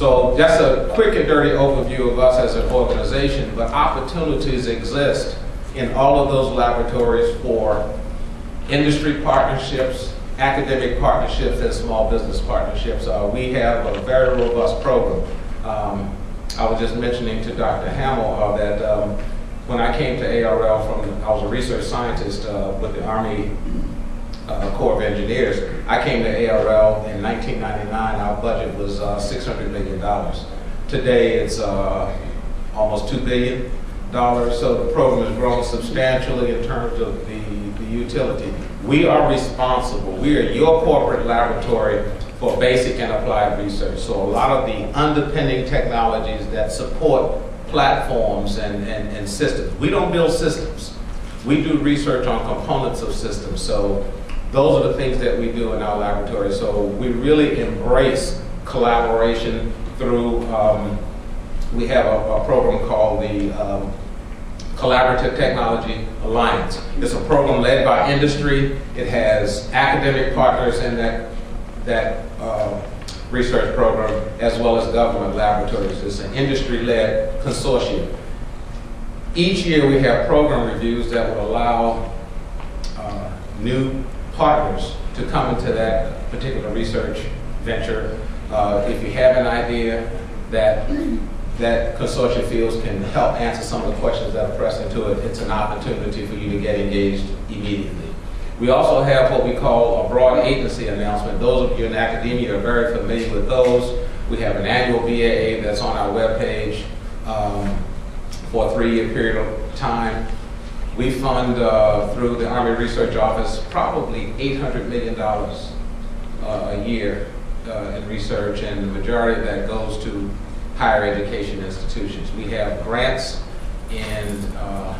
So that's a quick and dirty overview of us as an organization, but opportunities exist in all of those laboratories for industry partnerships, academic partnerships, and small business partnerships. We have a very robust program. I was just mentioning to Dr. Hamill that when I came to ARL I was a research scientist with the Army Corps of Engineers. I came to ARL in 1999. Our budget was $600 million. Today it's almost $2 billion. So the program has grown substantially in terms of the utility. We are responsible. We are your corporate laboratory for basic and applied research. So a lot of the underpinning technologies that support platforms and systems. We don't build systems. We do research on components of systems. So those are the things that we do in our laboratory. So we really embrace collaboration through, we have a program called the Collaborative Technology Alliance. It's a program led by industry. It has academic partners in that research program, as well as government laboratories. It's an industry-led consortium. Each year we have program reviews that will allow new partners to come into that particular research venture. If you have an idea that consortium feels can help answer some of the questions that are pressing to it, it's an opportunity for you to get engaged immediately. We also have what we call a broad agency announcement. Those of you in academia are very familiar with those. We have an annual BAA that's on our webpage for a 3-year period of time. We fund through the Army Research Office probably $800 million a year in research, and the majority of that goes to higher education institutions. We have grants in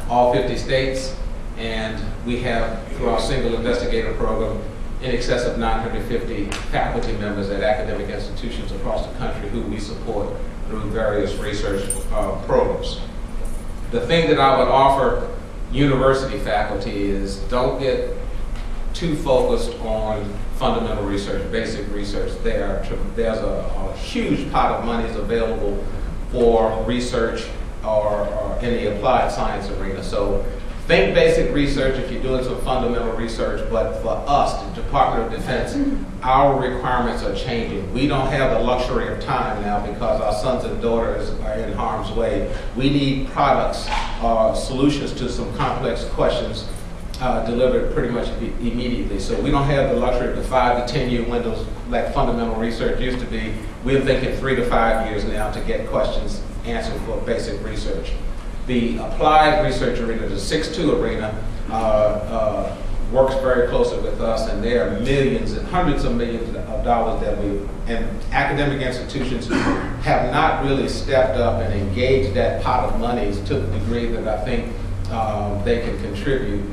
all 50 states, and we have, through our single investigator program, in excess of 950 faculty members at academic institutions across the country who we support through various research programs. The thing that I would offer university faculty is don't get too focused on fundamental research, basic research. There's a huge pot of money is available for research or in the applied science arena. So think basic research if you're doing some fundamental research, but for us, the Department of Defense, our requirements are changing. We don't have the luxury of time now because our sons and daughters are in harm's way. We need products or solutions to some complex questions delivered pretty much immediately. So we don't have the luxury of the 5 to 10 year windows like fundamental research used to be. We're thinking 3 to 5 years now to get questions answered for basic research. The applied research arena, the 6-2 arena, works very closely with us, and there are millions and hundreds of millions of dollars that and academic institutions have not really stepped up and engaged that pot of monies to the degree that I think they can contribute.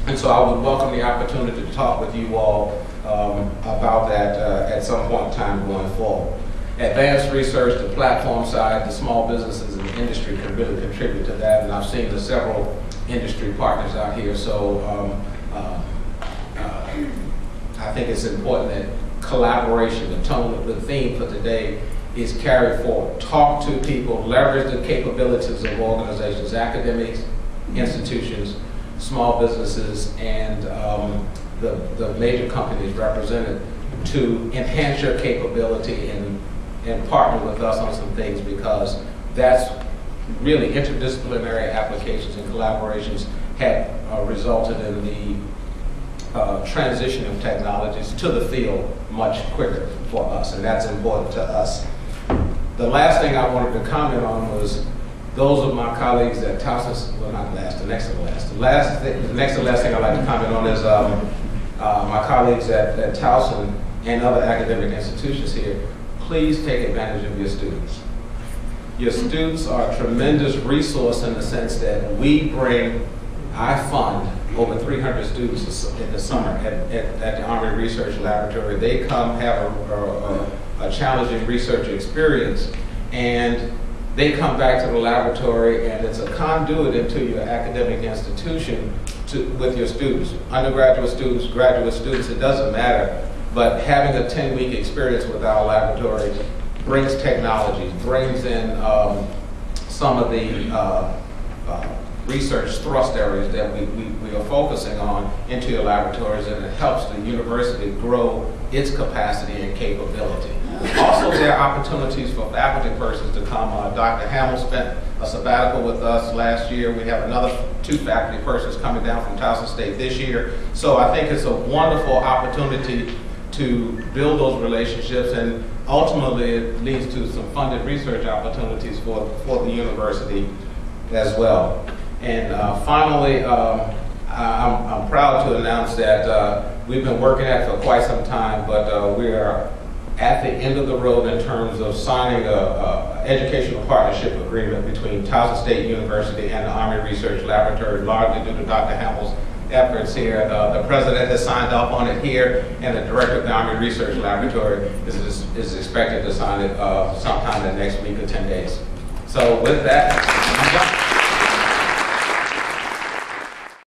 And so I would welcome the opportunity to talk with you all about that at some point in time going forward. Advanced research, the platform side, the small businesses and the industry can really contribute to that, and I've seen the several industry partners out here, so I think it's important that collaboration, the tone, the theme for today is carried forward. Talk to people, leverage the capabilities of organizations, academics, institutions, small businesses, and the major companies represented to enhance your capability and partner with us on some things, because that's really interdisciplinary applications and collaborations have resulted in the transition of technologies to the field much quicker for us, and that's important to us. The last thing I wanted to comment on was those of my colleagues at Towson, well not last, the next to last. The next to last thing I'd like to comment on is my colleagues at Towson and other academic institutions here. Please take advantage of your students. Your students are a tremendous resource in the sense that I fund over 300 students in the summer at the Army Research Laboratory. They come have a challenging research experience, and they come back to the laboratory, and it's a conduit into your academic institution with your students, undergraduate students, graduate students, it doesn't matter. But having a 10-week experience with our laboratory brings technologies, brings in some of the research thrust areas that we are focusing on into your laboratories, and it helps the university grow its capacity and capability. Also, there are opportunities for faculty persons to come. Dr. Hamill spent a sabbatical with us last year. We have another 2 faculty persons coming down from Towson State this year. So I think it's a wonderful opportunity to build those relationships, and ultimately it leads to some funded research opportunities for the university as well. And finally, I'm proud to announce that we've been working at it for quite some time, but we are at the end of the road in terms of signing a educational partnership agreement between Towson State University and the Army Research Laboratory, largely due to Dr. Hamill's efforts here. The president has signed off on it here, and the director of the Army Research Laboratory is expected to sign it sometime in the next week or 10 days. So with that, I'm done.